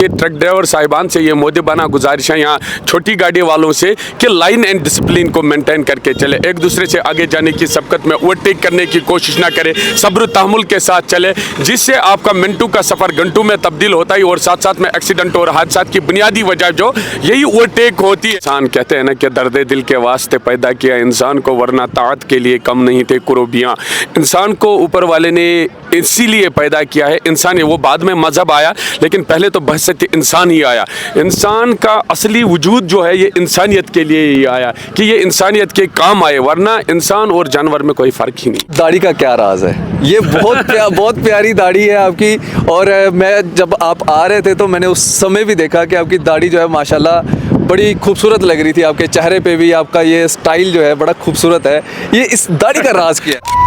ये truck driver साहिबान से ये मोदिबाना गुजारिश है यहाँ छोटी गाड़ी वालों से कि लाइन एंड डिसिप्लिन को मेंटेन करके चले, एक दूसरे से आगे जाने की सबकत में ओवरटेक करने की कोशिश ना करें, सब्र तहमुल के साथ चले, जिससे आपका मिनटों का सफ़र घंटों में तब्दील होता है और साथ साथ में एक्सीडेंट और हादसा की बुनियादी वजह जो यही ओवरटेक होती है। इंसान कहते हैं ना कि दर्द दिल के वास्ते पैदा किया इंसान को, वरना ताअत के लिए कम नहीं थे कुर्बियाँ। इंसान को ऊपर वाले ने इसीलिए पैदा किया है। इंसान वो बाद में मजहब आया, लेकिन पहले तो बहसत इंसान ही आया। इंसान का असली वजूद जो है ये इंसानियत के लिए ही आया कि ये इंसानियत के काम आए, वरना इंसान और जानवर में कोई फ़र्क ही नहीं। दाढ़ी का क्या राज है? ये बहुत प्यारी दाढ़ी है आपकी। और मैं जब आप आ रहे थे तो मैंने उस समय भी देखा कि आपकी दाढ़ी जो है माशाल्लाह बड़ी खूबसूरत लग रही थी। आपके चेहरे पे भी आपका ये स्टाइल जो है बड़ा खूबसूरत है। ये इस दाढ़ी का राज क्या है?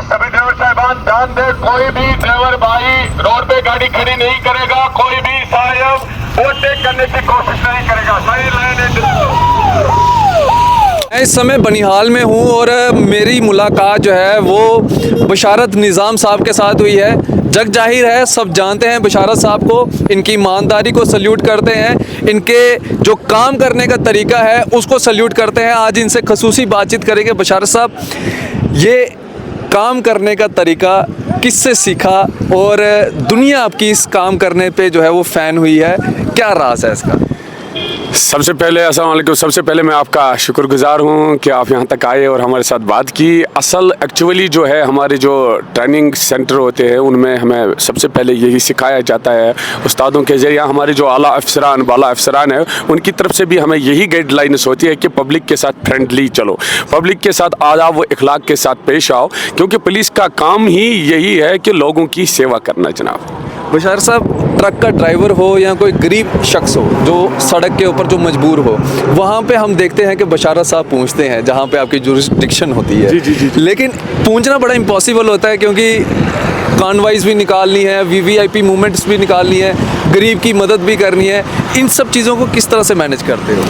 सभी ड्राइवर साहबान ध्यान दें, कोई भी ड्राइवर भाई रोड पे गाड़ी खड़ी नहीं करेगा, कोई भी साहब ओवरटेक करने की कोशिश नहीं करेगा। सही लाइन मैं इस समय बनिहाल में हूँ और मेरी मुलाकात जो है वो बशारत निज़ाम साहब के साथ हुई है। जग जाहिर है, सब जानते हैं बशारत साहब को, इनकी ईमानदारी को सल्यूट करते हैं, इनके जो काम करने का तरीका है उसको सल्यूट करते हैं। आज इनसे खसूसी बातचीत करेंगे। बशारत साहब, ये काम करने का तरीका किससे सीखा और दुनिया आपकी इस काम करने पे जो है वो फ़ैन हुई है, क्या राज है इसका? सबसे पहले अस्सलाम वालेकुम। सबसे पहले मैं आपका शुक्रगुजार हूँ कि आप यहाँ तक आए और हमारे साथ बात की। असल एक्चुअली जो है हमारे जो ट्रेनिंग सेंटर होते हैं उनमें हमें सबसे पहले यही सिखाया जाता है उस्तादों के ज़रिए। हमारे जो आला अफसरान बाला अफसरान है उनकी तरफ से भी हमें यही गाइडलाइंस होती है कि पब्लिक के साथ फ्रेंडली चलो, पब्लिक के साथ आदाब व इखलाक के साथ पेश आओ, क्योंकि पुलिस का काम ही यही है कि लोगों की सेवा करना। जनाब बशारत साहब, ट्रक का ड्राइवर हो या कोई गरीब शख्स हो जो सड़क के ऊपर जो मजबूर हो, वहाँ पे हम देखते हैं कि बशारत साहब पूछते हैं जहाँ पे आपकी जुरिस्डिक्शन होती है। जी। लेकिन पूछना बड़ा इम्पॉसिबल होता है, क्योंकि कॉन्वाइज भी निकालनी है, वीवीआईपी मूवमेंट्स भी निकालनी है, गरीब की मदद भी करनी है। इन सब चीज़ों को किस तरह से मैनेज करते हो?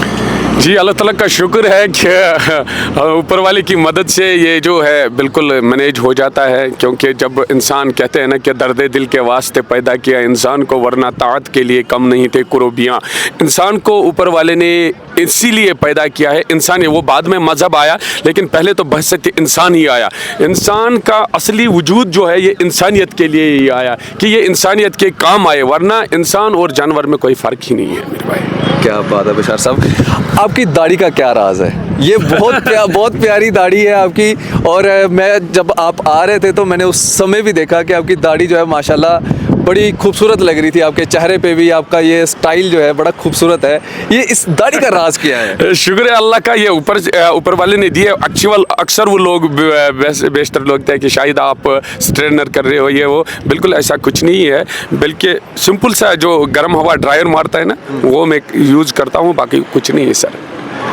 जी, अल्लाह ताला का शुक्र है कि ऊपर वाले की मदद से ये जो है बिल्कुल मैनेज हो जाता है। क्योंकि जब इंसान कहते हैं ना कि दर्द दिल के वास्ते पैदा किया इंसान को, वरना ताअत के लिए कम नहीं थे कुर्बियाँ। इंसान को ऊपर वाले ने इसीलिए पैदा किया है। इंसान वो बाद में मजहब आया, लेकिन पहले तो बहसत इंसान ही आया। इंसान का असली वजूद जो है ये इंसानियत के लिए ही आया कि ये इंसानियत के काम आए, वरना इंसान और जानवर में कोई फ़र्क ही नहीं है मेरे भाई। क्या बात है बशार साहब, आपकी दाढ़ी का क्या राज है? ये बहुत प्यारी दाढ़ी है आपकी। और मैं जब आप आ रहे थे तो मैंने उस समय भी देखा कि आपकी दाढ़ी जो है माशाल्लाह बड़ी खूबसूरत लग रही थी। आपके चेहरे पे भी आपका ये स्टाइल जो है बड़ा खूबसूरत है। ये इस दाढ़ी का राज क्या है? शुक्र है अल्लाह का, ये ऊपर वाले ने दिए। अक्सर वो लोग बेशतर लोग थे कि शायद आप स्ट्रेनर कर रहे हो, ये वो, बिल्कुल ऐसा कुछ नहीं है। बल्कि सिंपल सा जो गर्म हवा ड्रायर मारता है ना, वो मैं यूज़ करता हूँ, बाकी कुछ नहीं है सर।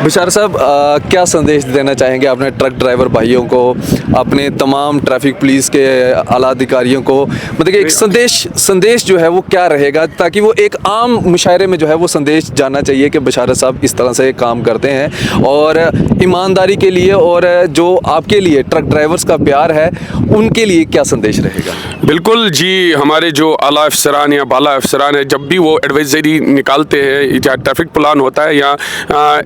बशार साहब, क्या संदेश देना चाहेंगे अपने ट्रक ड्राइवर भाइयों को, अपने तमाम ट्रैफिक पुलिस के आला अधिकारियों को? मतलब कि एक संदेश जो है वो क्या रहेगा, ताकि वो एक आम मुशायरे में जो है वो संदेश जानना चाहिए कि बशारत साहब इस तरह से काम करते हैं और ईमानदारी के लिए, और जो आपके लिए ट्रक ड्राइवर्स का प्यार है उनके लिए क्या संदेश रहेगा? बिल्कुल जी, हमारे जो आला अफसरान या बाला अफसरान है, जब भी वो एडवाइजरी निकालते हैं या ट्रैफिक प्लान होता है या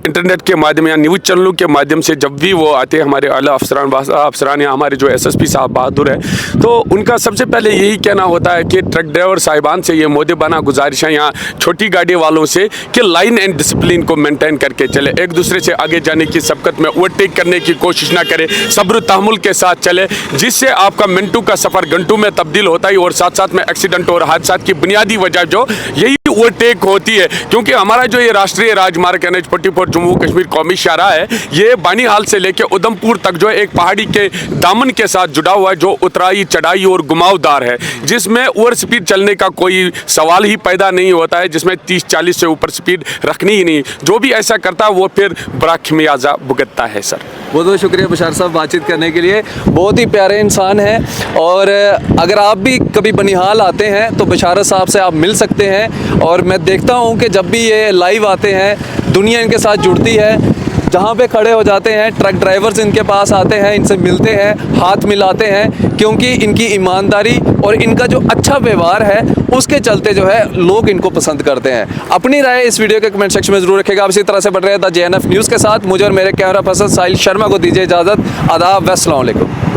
इंटरनेट के माध्यम या न्यूज़ चैनलों के माध्यम से जब भी वो आते हैं हमारे आला अफसरान या हमारे जो एसएसपी साहब बहादुर है, तो उनका सबसे पहले यही कहना होता है कि ट्रक ड्राइवर साहिबान से ये मोदिबाना गुजारिश है यहाँ छोटी गाड़ी वालों से कि लाइन एंड डिसिप्लिन को मेंटेन करके चले, एक दूसरे से आगे जाने की सबकत में ओवरटेक करने की कोशिश ना करें, सब्र तहमुल के साथ चले, जिससे आपका मिनटों का सफ़र घंटों में तब्दील होता है और साथ साथ में एक्सीडेंट और हादसा की बुनियादी वजह जो यही ओवरटेक होती है। क्योंकि हमारा जो ये राष्ट्रीय राजमार्ग NH-44 जम्मू कश्मीर कौमी शाहराह है, ये बानीहाल से लेकर उधमपुर तक जो है एक पहाड़ी के दामन के साथ जुड़ा हुआ है, जो उतराई चढ़ाई और घुमावदार है, जिसमें ओवर स्पीड चलने का कोई सवाल ही पैदा नहीं होता है, जिसमें 30-40 से ऊपर स्पीड रखनी ही नहीं। जो भी ऐसा करता है वो फिर बड़ा खमियाजा भुगतता है सर। बहुत बहुत शुक्रिया बशार साहब बातचीत करने के लिए। बहुत ही प्यारे इंसान हैं और अगर आप भी कभी बनिहाल आते हैं तो बशारत साहब से आप मिल सकते हैं। और मैं देखता हूं कि जब भी ये लाइव आते हैं दुनिया इनके साथ जुड़ती है। जहाँ पे खड़े हो जाते हैं ट्रक ड्राइवर्स इनके पास आते हैं, इनसे मिलते हैं, हाथ मिलाते हैं, क्योंकि इनकी ईमानदारी और इनका जो अच्छा व्यवहार है उसके चलते जो है लोग इनको पसंद करते हैं। अपनी राय इस वीडियो के कमेंट सेक्शन में ज़रूर रखिएगा। आप इसी तरह से बढ़ रहे थे JNF न्यूज़ के साथ। मुझे और मेरे कैमरा पर्सन साहिल शर्मा को दीजिए इजाज़त। आदाब, अस्सलाम वालेकुम।